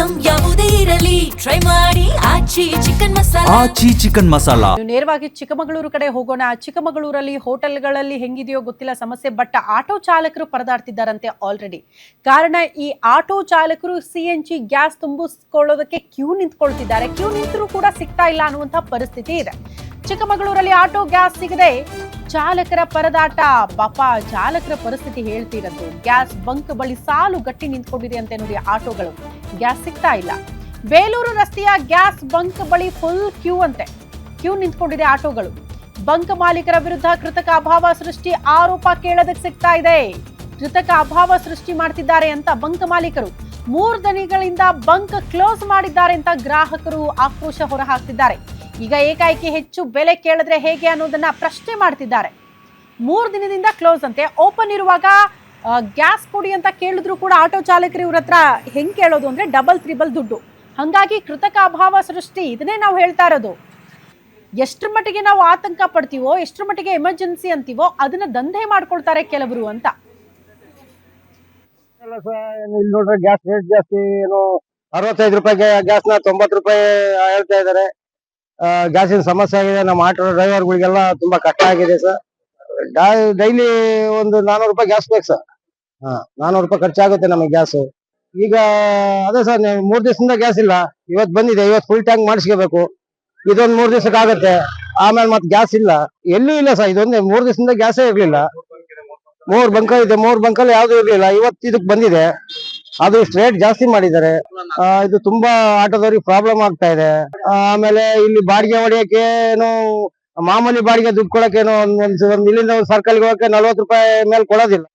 Item ಯಾವುದೇ ಇರಲಿ try ಮಾಡಿ ಆಚಿ ಚಿಕನ್ ಮಸಾಲಾ. ಆಚಿ ಚಿಕನ್ ಮಸಾಲಾ. ನೇರವಾಗಿ ಚಿಕ್ಕಮಗಳೂರು ಕಡೆ ಹೋಗೋಣ. ಚಿಕ್ಕಮಗಳೂರಲ್ಲಿ ಹೋಟೆಲ್ಗಳಲ್ಲಿ ಹೆಂಗಿದೆಯೋ ಗೊತ್ತಿಲ್ಲ ಸಮಸ್ಯೆ, ಬಟ್ ಆಟೋ ಚಾಲಕರು ಪರದಾಡ್ತಿದ್ದಾರಂತೆ ಆಲ್ರೆಡಿ. ಕಾರಣ ಈ ಆಟೋ ಚಾಲಕರು CNG ಗ್ಯಾಸ್ ತುಂಬಿಸ್ಕೊಳ್ಳೋದಕ್ಕೆ ಕ್ಯೂ ನಿಂತ್ಕೊಳ್ತಿದ್ದಾರೆ. ಕ್ಯೂ ನಿಂತರೂ ಕೂಡ ಸಿಗ್ತಾ ಇಲ್ಲ ಅನ್ನುವಂಥ ಪರಿಸ್ಥಿತಿ ಇದೆ. ಚಿಕ್ಕಮಗಳೂರಲ್ಲಿ ಆಟೋ ಗ್ಯಾಸ್ ಸಿಗದೆ ಚಾಲಕರ ಪರದಾಟ. ಪಾಪ ಚಾಲಕರ ಪರಿಸ್ಥಿತಿ ಹೇಳ್ತಿರದ್ದು. ಗ್ಯಾಸ್ ಬಂಕ್ ಬಳಿ ಸಾಲು ಗಟ್ಟಿ ನಿಂತ್ಕೊಂಡಿದೆ ಅಂತೆ ನೋಡಿ. ಆಟೋಗಳು ಗ್ಯಾಸ್ ಸಿಗ್ತಾ ಇಲ್ಲ. ಬೇಲೂರು ರಸ್ತೆಯ ಗ್ಯಾಸ್ ಬಂಕ್ ಬಳಿ ಫುಲ್ ಕ್ಯೂ ಅಂತೆ. ಕ್ಯೂ ನಿಂತ್ಕೊಂಡಿದೆ ಆಟೋಗಳು. ಬಂಕ್ ಮಾಲೀಕರ ವಿರುದ್ಧ ಕೃತಕ ಅಭಾವ ಸೃಷ್ಟಿ ಆರೋಪ ಕೇಳೋದಕ್ಕೆ ಸಿಗ್ತಾ ಇದೆ. ಕೃತಕ ಅಭಾವ ಸೃಷ್ಟಿ ಮಾಡ್ತಿದ್ದಾರೆ ಅಂತ ಬಂಕ್ ಮಾಲೀಕರು 3 ದಿನಗಳಿಂದ ಬಂಕ್ ಕ್ಲೋಸ್ ಮಾಡಿದ್ದಾರೆ ಅಂತ ಗ್ರಾಹಕರು ಆಕ್ರೋಶ ಹೊರಹಾಕ್ತಿದ್ದಾರೆ. ಈಗ ಏಕಾಏಕಿ ಹೆಚ್ಚು ಬೆಲೆ ಕೇಳಿದ್ರೆ ಹೇಗೆ ಅನ್ನೋದನ್ನ ಪ್ರಶ್ನೆ ಮಾಡ್ತಿದ್ದಾರೆ. 3 ದಿನದಿಂದ ಕ್ಲೋಸ್ ಅಂತೆ. ಓಪನ್ ಇರುವಾಗ ಗ್ಯಾಸ್ ಕೊಡಿ ಅಂತ ಕೇಳಿದ್ರು ಕೂಡ ಆಟೋ ಚಾಲಕರು ಇವ್ರ ಹತ್ರ ಹೆಂಗ್ ಕೇಳೋದು ಅಂದ್ರೆ ಡಬಲ್ ತ್ರಿಬಲ್ ದುಡ್ಡು. ಹಂಗಾಗಿ ಕೃತಕ ಅಭಾವ ಸೃಷ್ಟಿ. ಇದನ್ನೇ ನಾವು ಹೇಳ್ತಾ ಇರೋದು. ಎಷ್ಟ್ರ ಮಟ್ಟಿಗೆ ನಾವು ಆತಂಕ ಪಡ್ತೀವೋ, ಎಷ್ಟ್ರ ಮಟ್ಟಿಗೆ ಎಮರ್ಜೆನ್ಸಿ ಅಂತೀವೋ ಅದನ್ನ ದಂಧೆ ಮಾಡ್ಕೊಳ್ತಾರೆ ಕೆಲವರು ಅಂತ. ಇಲ್ಲಿ ನೋಡ್ರೆ ಗ್ಯಾಸ್ ರೇಟ್ ಜಾಸ್ತಿ. ಏನು 65 ರೂಪಾಯಿಗೆ ಗ್ಯಾಸ್ ನ 90 ರೂಪಾಯಿ ಹೇಳ್ತಾ ಇದಾರೆ. ಗ್ಯಾಸಿನ ಸಮಸ್ಯೆ ಆಗಿದೆ. ನಮ್ಮ ಆಟೋ ಡ್ರೈವರ್ಗಳಿಗೆಲ್ಲ ತುಂಬಾ ಕಷ್ಟ ಆಗಿದೆ ಸರ್. ಡೈಲಿ ಒಂದು 400 ರೂಪಾಯಿ ಗ್ಯಾಸ್ ಬೇಕು ಸರ್. 400 ರೂಪಾಯಿ ಖರ್ಚಾಗುತ್ತೆ ನಮಗೆ ಗ್ಯಾಸ್. ಈಗ ಅದೇ ಸರ್, 3 ದಿವಸದಿಂದ ಗ್ಯಾಸ್ ಇಲ್ಲ. ಇವತ್ತು ಬಂದಿದೆ. ಇವತ್ತು ಫುಲ್ ಟ್ಯಾಂಕ್ ಮಾಡಿಸ್ಕೋಬೇಕು. ಇದೊಂದು 3 ದಿವಸಕ್ಕೆ ಆಗುತ್ತೆ. ಆಮೇಲೆ ಮತ್ತೆ ಗ್ಯಾಸ್ ಇಲ್ಲ, ಎಲ್ಲೂ ಇಲ್ಲ ಸರ್. ಇದೊಂದೇ 3 ದಿವಸದಿಂದ ಗ್ಯಾಸೇ ಇರ್ಲಿಲ್ಲ. 3 ಬಂಕ್ ಇದೆ. 3 ಬಂಕಲ್ಲಿ ಯಾವ್ದು ಇರ್ಲಿಲ್ಲ. ಇವತ್ತು ಇದಕ್ಕೆ ಬಂದಿದೆ. ಅದು ಇಷ್ಟು ರೇಟ್ ಜಾಸ್ತಿ ಮಾಡಿದ್ದಾರೆ. ಇದು ತುಂಬಾ ಆಟೋದವ್ರಿಗೆ ಪ್ರಾಬ್ಲಮ್ ಆಗ್ತಾ ಇದೆ. ಆಮೇಲೆ ಇಲ್ಲಿ ಬಾಡಿಗೆ ಹೊಡಿಯಕ್ಕೆ ಏನು ಮಾಮೂಲಿ ಬಾಡಿಗೆ ದುಡ್ಡು ಕೊಡಕ್ಕೆ ಏನೋ ಇಲ್ಲಿಂದ ಸರ್ಕಲ್ಗೆ ಹೋಗಕ್ಕೆ 40 ರೂಪಾಯಿ ಮೇಲೆ ಕೊಡೋದಿಲ್ಲ.